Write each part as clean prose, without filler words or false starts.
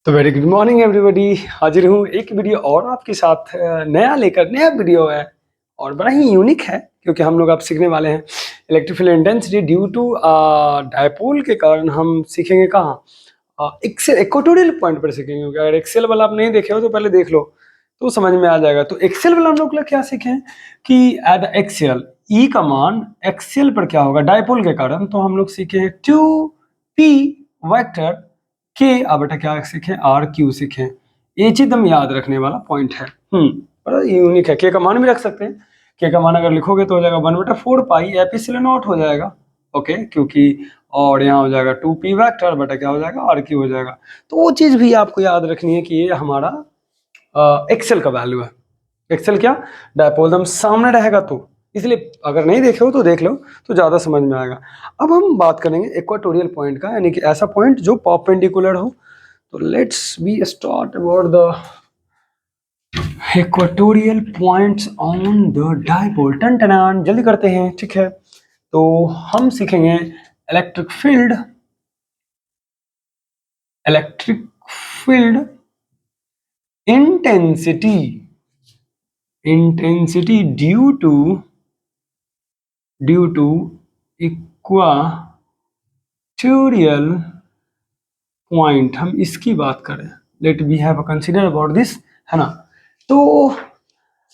तो very good morning everybody. हाजिर हूँ एक वीडियो और आपके साथ नया वीडियो है और बड़ा ही यूनिक है क्योंकि हम लोग अब सीखने वाले हैं electric field intensity due to dipole के कारण हम सीखेंगे कहाँ एक्सेल इक्वेटोरियल पॉइंट पर सीखेंगे। क्योंकि अगर एक्सेल वाला आप नहीं देखे हो तो पहले देख लो तो समझ में आ जाएगा। तो एक्सेल वाला हम लोग क्या सीखे कि एट एक्सेल ई का मान एक्सेल पर क्या होगा डायपोल के कारण। तो हम लोग सीखे 2p वेक्टर के अब बेटा क्या सीखे आर क्यू सीखे। ये चीज एकदम याद रखने वाला पॉइंट है। बड़ा यूनिक है। के का मान भी रख सकते हैं। के का मान अगर लिखोगे तो हो जाएगा 1/4 पाई एपिसिलॉन नॉट हो जाएगा। ओके क्योंकि और यहाँ हो जाएगा 2p वेक्टर बटा क्या हो जाएगा आर क्यू हो जाएगा। तो वो चीज भी आपको याद रखनी है कि ये हमारा एक्सेल का वैल्यू है। एक्सेल क्या डायपोल एकदम सामने रहेगा तो इसलिए अगर नहीं देखे हो तो देख लो तो ज्यादा समझ में आएगा। अब हम बात करेंगे इक्वेटोरियल पॉइंट का यानी कि ऐसा पॉइंट जो परपेंडिकुलर हो। तो let's be start about the equatorial points on the dipole. टन टनान जल्दी करते हैं ठीक है। तो हम सीखेंगे electric field intensity due to equatorial point. हम इसकी बात करें let we have consider about this है ना। तो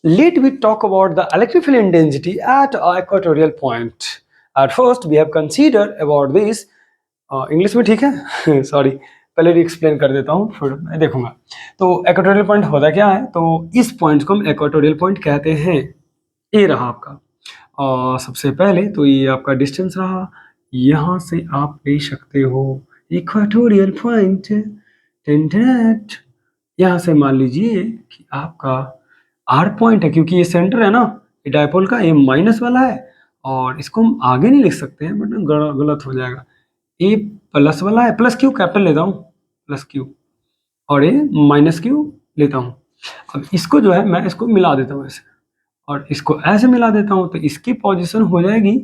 let we talk about the electric field intensity at a equatorial point. At first we have considered about this English में ठीक है सॉरी पहले भी एक्सप्लेन कर देता हूँ फिर मैं देखूंगा। तो इक्वेटोरियल पॉइंट होता क्या है। तो इस पॉइंट को हम इक्वेटोरियल पॉइंट कहते हैं। ये रहा आपका और सबसे पहले तो ये आपका डिस्टेंस रहा। यहाँ से आप ले सकते हो इक्वेटोरियल पॉइंट यहाँ से मान लीजिए कि आपका आर पॉइंट है क्योंकि ये सेंटर है ना ये डायपोल का। ये माइनस वाला है और इसको हम आगे नहीं लिख सकते हैं बट गलत हो जाएगा। ये प्लस वाला है प्लस क्यू कैपिटल लेता हूँ प्लस क्यू और ये माइनस क्यू लेता हूँ। अब इसको जो है मैं इसको मिला देता हूँ ऐसे और इसको ऐसे मिला देता हूँ तो इसकी पोजीशन हो जाएगी।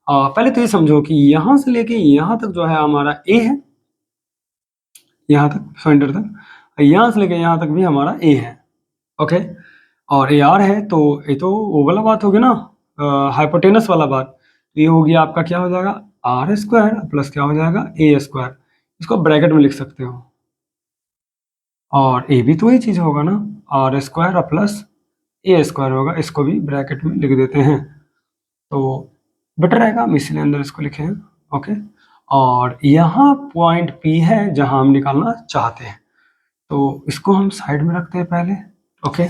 पहले तो ये समझो कि यहाँ से लेके यहाँ तक जो है हमारा ए है यहाँ तक सेंटर तक। यहाँ से लेके यहाँ तक भी हमारा ए है। ओके और ए आर है तो ये तो वो वाला बात होगी ना हाइपोटेनस वाला बात। ये हो गया आपका क्या हो जाएगा आर स्क्वायर प्लस क्या हो जाएगा ए स्क्वायर। इसको ब्रैकेट में लिख सकते हो और ए भी तो वही चीज होगा ना R square plus A square होगा। इसको भी ब्रैकेट में लिख देते हैं तो बेटर रहेगा। हम इसीलिए अंदर इसको लिखे हैं। ओके और यहाँ पॉइंट पी है जहां हम निकालना चाहते हैं तो इसको हम साइड में रखते हैं पहले। ओके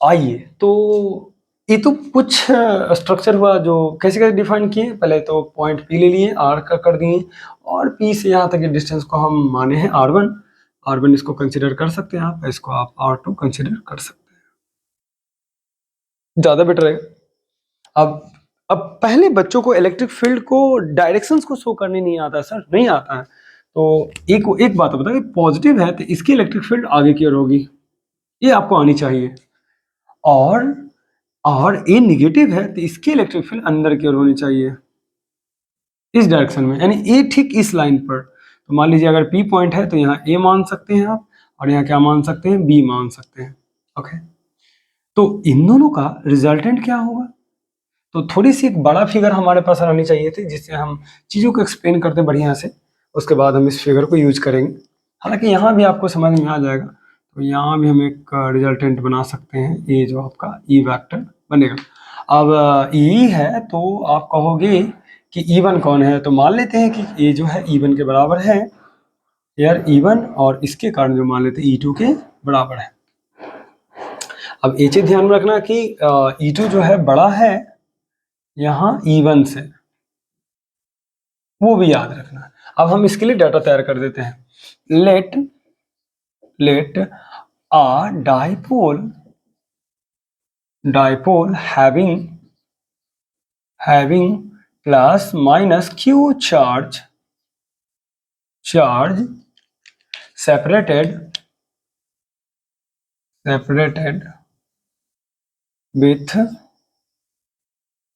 आइए तो ये तो कुछ स्ट्रक्चर हुआ जो कैसे कैसे डिफाइन किए। पहले तो पॉइंट पी ले लिए आर का कर दिए और पी से यहाँ तक के डिस्टेंस को हम माने हैं आर वन इसको कंसिडर कर सकते हैं आप इसको आप आर2 कंसिडर कर सकते हैं ज़्यादा बेटर है। अब पहले बच्चों को इलेक्ट्रिक फील्ड को डायरेक्शंस को शो करने नहीं आता सर नहीं आता है। तो एक बात बता पॉजिटिव है तो इसकी इलेक्ट्रिक फील्ड आगे की ओर होगी ये आपको आनी चाहिए और ए निगेटिव है तो इसकी इलेक्ट्रिक फील्ड अंदर की ओर होनी चाहिए इस डायरेक्शन में यानी ए ठीक इस लाइन पर। तो मान लीजिए अगर पी पॉइंट है तो यहाँ ए मान सकते हैं आप और यहाँ क्या मान सकते हैं बी मान सकते हैं। ओके तो इन दोनों का रिजल्टेंट क्या होगा। तो थोड़ी सी एक बड़ा फिगर हमारे पास रहनी चाहिए थी जिससे हम चीज़ों को एक्सप्लेन करते बढ़िया से उसके बाद हम इस फिगर को यूज करेंगे। हालांकि यहाँ भी आपको समझ में आ जाएगा। तो यहाँ भी हम एक रिजल्टेंट बना सकते हैं ये जो आपका ई वेक्टर बनेगा। अब ई है तो आप कहोगे कि E1 कौन है। तो मान लेते हैं कि ये जो है E1 के बराबर है यार E1 और इसके कारण जो मान लेते हैं E2 के बराबर है। अब ये चीज ध्यान में रखना कि E2 जो है बड़ा है यहाँ E1 से वो भी याद रखना। अब हम इसके लिए डाटा तैयार कर देते हैं। Let a dipole having plus minus Q charge separated with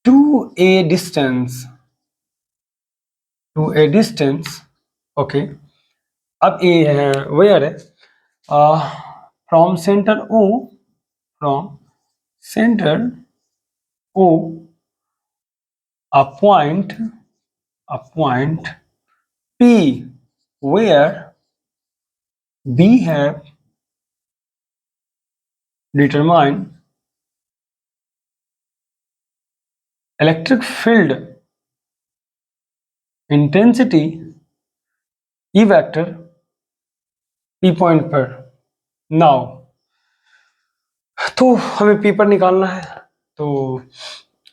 to a distance okay अब ए है वेयर है from centre O, from centre O a point P where B have determined electric field intensity E vector P point पर। Now तो हमें P पर निकालना है, तो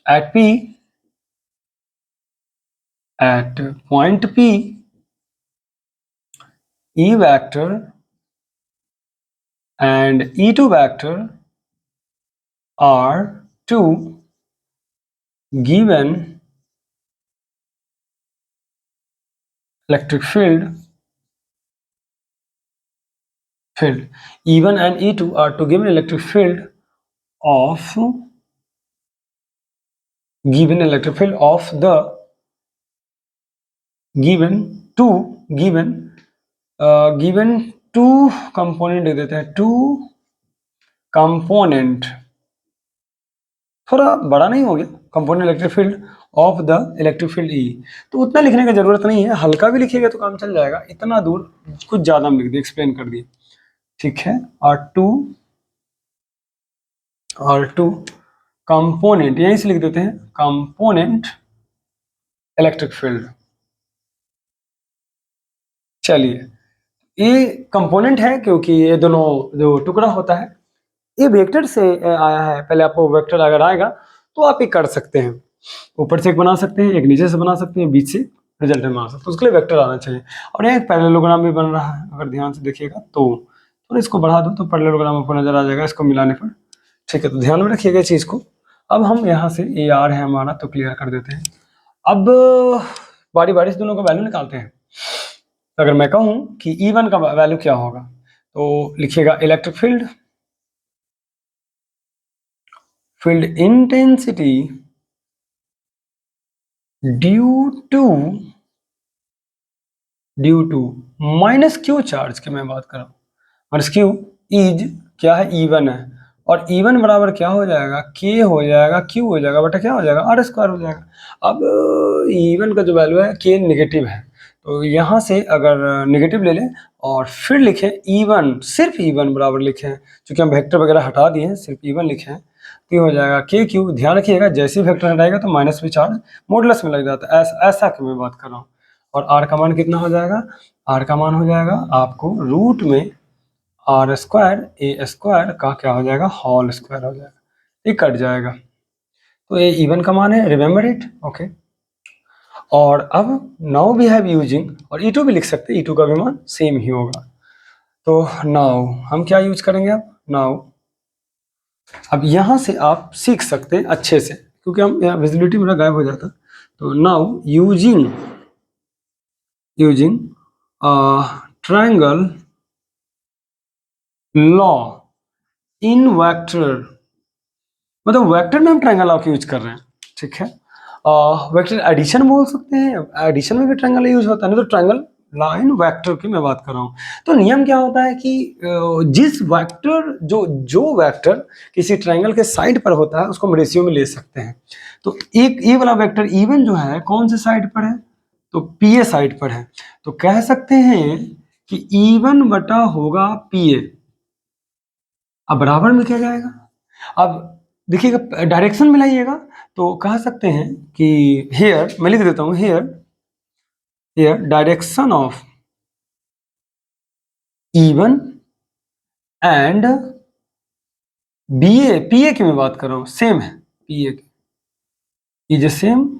at P, at point P, E vector and E2 vector are two given electric field E1 and E2 are two given electric field of the given two component दे देते हैं, two component, थोड़ा बड़ा नहीं हो गया, component electric field of the electric field E. तो उतना लिखने की जरूरत नहीं है, हल्का भी लिखिएगा तो काम चल जाएगा, इतना दूर कुछ ज्यादा हम लिख दिए, एक्सप्लेन कर दिए, ठीक है। R2 कंपोनेंट यहीं से लिख देते हैं, कंपोनेंट इलेक्ट्रिक फील्ड। चलिए, ये कंपोनेंट है क्योंकि ये दोनों जो टुकड़ा होता है ये वेक्टर से आया है। पहले आपको वेक्टर अगर आएगा तो आप ये कर सकते हैं, ऊपर से एक बना सकते हैं, एक नीचे से बना सकते हैं, बीच से रिजल्ट बना सकते हैं, उसके लिए वेक्टर आना चाहिए। और यहाँ एक पैरेललोग्राम भी बन रहा है, अगर ध्यान से देखिएगा तो थोड़ा इसको बढ़ा दो तो पैरेललोग्राम आपको नजर आ जाएगा इसको मिलाने पर, ठीक है। तो ध्यान में रखिएगा चीज को। अब हम यहाँ से ये आर है हमारा तो क्लियर कर देते हैं। अब बारी बारी से दोनों का वैल्यू निकालते हैं। तो अगर मैं कहूँ कि E1 का वैल्यू क्या होगा तो लिखिएगा electric field intensity due to minus Q charge की मैं बात कर रहा हूँ, माइनस क्यू इज क्या है E1 है, और E1 बराबर क्या हो जाएगा, K हो जाएगा, Q हो जाएगा बटा क्या हो जाएगा, R स्क्वायर हो जाएगा। अब E1 का जो वैल्यू है K नेगेटिव है, तो यहाँ से अगर नेगेटिव ले लें और फिर लिखें E1, सिर्फ E1 बराबर लिखें, क्योंकि हम वेक्टर वगैरह हटा दिए हैं, सिर्फ E1 लिखें तो हो जाएगा KQ। ध्यान रखिएगा जैसे ही वेक्टर हटाएगा तो माइनस में चार्ज मॉडुलस में लग जाता है, ऐसा कि मैं बात कर रहा हूँ। और R का मान कितना हो जाएगा, R का मान हो जाएगा आपको रूट में R स्क्वायर A स्क्वायर का क्या हो जाएगा, होल स्क्वायर हो जाएगा, ये कट जाएगा। तो ये E1 का मान है, रिमेंबर इट, ओके। और अब नाउ वी हैव यूजिंग, और E2 भी लिख सकते हैं, E2 का भी मान सेम ही होगा। तो नाउ हम क्या यूज करेंगे, अब नाउ अब यहाँ से आप सीख सकते हैं अच्छे से, क्योंकि हम यहाँ विजिबिलिटी मेरा गायब हो जाता। तो now using triangle law in vector, मतलब वेक्टर में हम ट्रायंगल लॉ यूज कर रहे हैं, ठीक है। वेक्टर एडिशन बोल सकते हैं, एडिशन में भी ट्रायंगल यूज होता है, नहीं तो ट्रायंगल लॉ इन वेक्टर की मैं बात कर रहा हूँ। तो नियम क्या होता है कि जिस वेक्टर जो वेक्टर किसी ट्रायंगल के साइड पर होता है उसको हम रेशियो में ले सकते हैं। तो एक ये वाला वेक्टर E1 जो है कौन से साइड पर है, तो PA साइड पर है, तो कह सकते हैं कि E1 बटा होगा PA। अब बराबर में क्या जाएगा, अब देखिएगा डायरेक्शन मिलाइएगा, तो कह सकते हैं कि हेयर, मैं लिख देता हूं here direction of E1 and PA की मैं बात कर रहा हूं, सेम है, PA की इज सेम,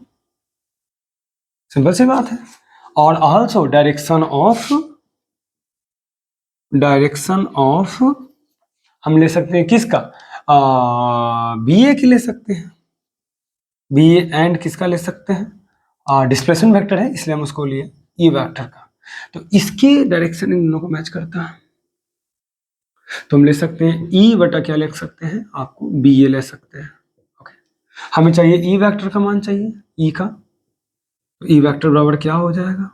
सिंपल सी बात है। और आल्सो डायरेक्शन ऑफ हम ले सकते हैं किसका, BA की ले सकते हैं, BA एंड किसका ले सकते हैं, डिस्प्लेसमेंट वेक्टर है इसलिए हम उसको लिए E वेक्टर का, तो इसके डायरेक्शन इन दोनों को मैच करता है, तो हम ले सकते हैं E बटा क्या ले सकते हैं, आपको BA ले सकते हैं, ओके। हमें चाहिए E वेक्टर का मान चाहिए E का, तो E वेक्टर बराबर क्या हो जाएगा,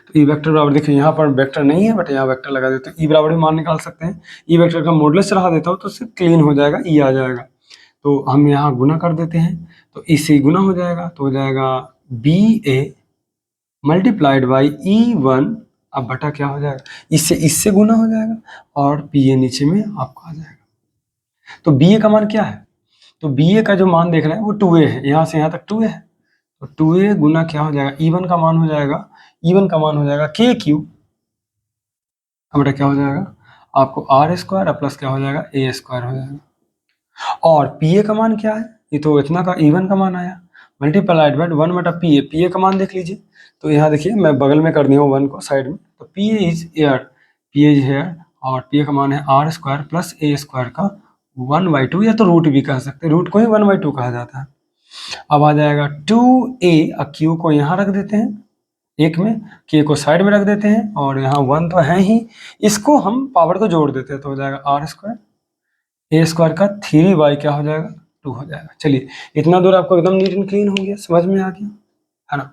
तो ई वेक्टर बराबर, देखिए यहाँ पर वेक्टर नहीं है बट यहाँ वेक्टर लगा देते हैं, ई बराबर भी मान निकाल सकते हैं। ई वेक्टर का मॉडुलस चढ़ा देता हूँ तो उससे क्लीन हो जाएगा, ई आ जाएगा। तो हम यहाँ गुना कर देते हैं, तो इससे गुना हो जाएगा, तो हो जाएगा B A multiplied by E one, अब बटा क्या हो जाएगा, इससे गुना हो जाएगा और पी ए नीचे में आपका आ जाएगा। तो बी ए का मान क्या है, तो बी ए का जो मान देख रहे हैं वो 2a है, यहाँ से यहाँ तक 2a है, तो 2a गुना क्या हो जाएगा, E1 का मान हो जाएगा, E1 का मान हो जाएगा के क्यू, बेटा क्या हो जाएगा आपको आर स्क्वायर प्लस क्या हो जाएगा ए स्क्वायर हो जाएगा। और पी ए का मान क्या है, ये तो इतना का E1 का मान आया, मल्टीप्लाइड बाय 1 बटा पी ए का मान देख लीजिए। तो यहाँ देखिए मैं बगल में कर दिया हूँ 1 को साइड में, तो P A is here, P A is here, और पी ए का मान है R square plus A square का 1/2, या तो रूट भी कह सकते हैं, रूट को ही 1/2 कहा जाता है। अब आ जाएगा 2a, क्यू को यहाँ रख देते हैं एक में, के को साइड में रख देते हैं, और यहाँ 1 तो है ही, इसको हम पावर को जोड़ देते हैं, तो हो जाएगा आर स्क्वायर ए स्क्वायर का 3 क्या हो जाएगा 2 हो जाएगा। चलिए इतना दूर आपको एकदम नीट एंड क्लीन हो गया, समझ में आ गया है ना।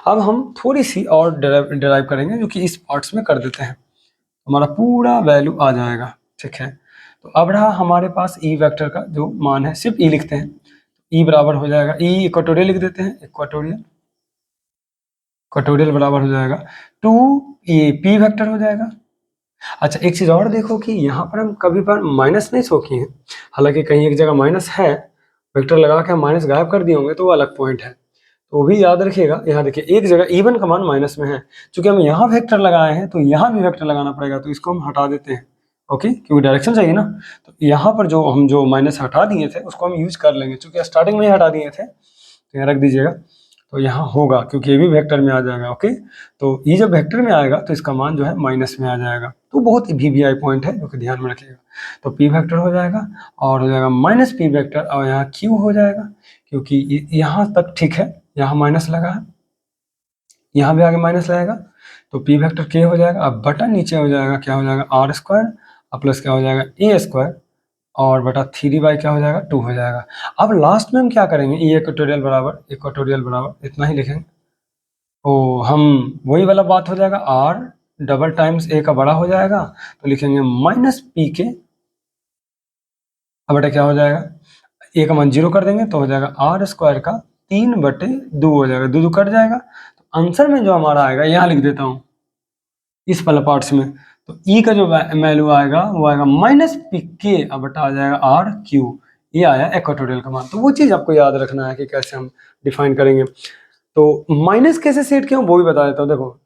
अब हम थोड़ी सी और डिराइव करेंगे जो कि इस पार्ट्स में कर देते हैं, हमारा पूरा वैल्यू आ जाएगा, ठीक है। तो अब रहा हमारे पास ई वेक्टर का जो मान है, सिर्फ ई लिखते हैं, ई बराबर हो जाएगा, ई इक्वेटोरियल लिख देते हैं, इक्वेटोरियल बराबर हो जाएगा 2a पी वेक्टर हो जाएगा। अच्छा एक चीज़ और देखो कि यहाँ पर हम कभी पर माइनस नहीं शो किए हैं, हालांकि कहीं एक जगह माइनस है, वेक्टर लगा के हम माइनस गायब कर दिए होंगे तो वो अलग पॉइंट है, तो वो भी याद रखिएगा। यहाँ देखिए एक जगह E1 का मान माइनस में है, चूंकि हम यहाँ वेक्टर लगाए हैं तो यहाँ भी वेक्टर लगाना पड़ेगा, तो इसको हम हटा देते हैं, ओके, क्योंकि डायरेक्शन चाहिए ना। तो यहाँ पर जो माइनस हटा दिए थे उसको हम यूज कर लेंगे, चूंकि स्टार्टिंग में ही हटा दिए थे, तो यहाँ रख दीजिएगा, तो यहाँ होगा क्योंकि ये भी वेक्टर में आ जाएगा, ओके। तो ये जब वेक्टर में आएगा तो इसका मान जो है माइनस में आ जाएगा, तो बहुत वीवीआई पॉइंट है जो कि ध्यान में रखिएगा। तो पी वेक्टर हो जाएगा और हो जाएगा माइनस पी वेक्टर, और यहाँ क्यू हो जाएगा, क्योंकि यहाँ तक ठीक है, यहाँ माइनस लगा है, यहाँ भी आगे माइनस लगेगा, तो पी वेक्टर के हो जाएगा। अब बटा नीचे हो जाएगा क्या हो जाएगा आर स्क्वायर, अब प्लस क्या हो जाएगा ए स्क्वायर, और बटा 3 क्या हो जाएगा 2 हो जाएगा। अब लास्ट में हम क्या करेंगे, ई इक्वेटोरियल बराबर इतना ही लिखेंगे, तो हम वही वाला बात हो जाएगा, आर डबल टाइम्स ए का बड़ा हो जाएगा, तो लिखेंगे माइनस पी के, अब बटा क्या हो जाएगा, ए का मान 0 कर देंगे तो हो जाएगा आर स्क्वायर का 3/2 हो जाएगा, 2 कट जाएगा, तो आंसर में जो हमारा आएगा यहाँ लिख देता हूँ इस वाला पार्ट्स में, तो ई का जो वैल्यू आएगा वो आएगा माइनस पी के, अब बटा आ जाएगा आर क्यू, ये आया इक्वेटोरियल का मान। तो वो चीज़ आपको याद रखना है कि कैसे हम डिफाइन करेंगे। तो माइनस कैसे सेट किया वो भी बता देता हूँ। देखो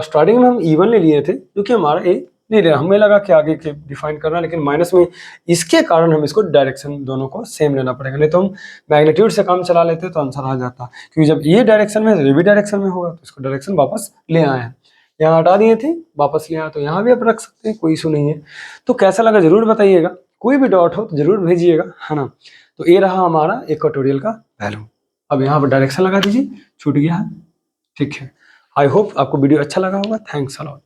स्टार्टिंग में हम E1 ले लिए थे जो कि हमारा ए नहीं रहा, हमें लगा कि आगे के डिफाइन करना, लेकिन माइनस में इसके कारण हम इसको डायरेक्शन दोनों को सेम लेना पड़ेगा, नहीं तो हम मैग्नीट्यूड से काम चला लेते तो आंसर आ जाता, क्योंकि जब ये डायरेक्शन में ये भी डायरेक्शन में होगा तो इसको डायरेक्शन वापस ले आए हैं, यहाँ हटा दिए थे वापस ले आए, तो यहाँ भी आप रख सकते हैं, कोई इशू नहीं है। तो कैसा लगा जरूर बताइएगा, कोई भी डाउट हो तो जरूर भेजिएगा, है ना। तो ये रहा हमारा इक्वेटोरियल का वैल्यू। अब यहाँ पर डायरेक्शन लगा दीजिए, छूट गया है, ठीक है। आई होप आपको वीडियो अच्छा लगा होगा। Thanks a lot.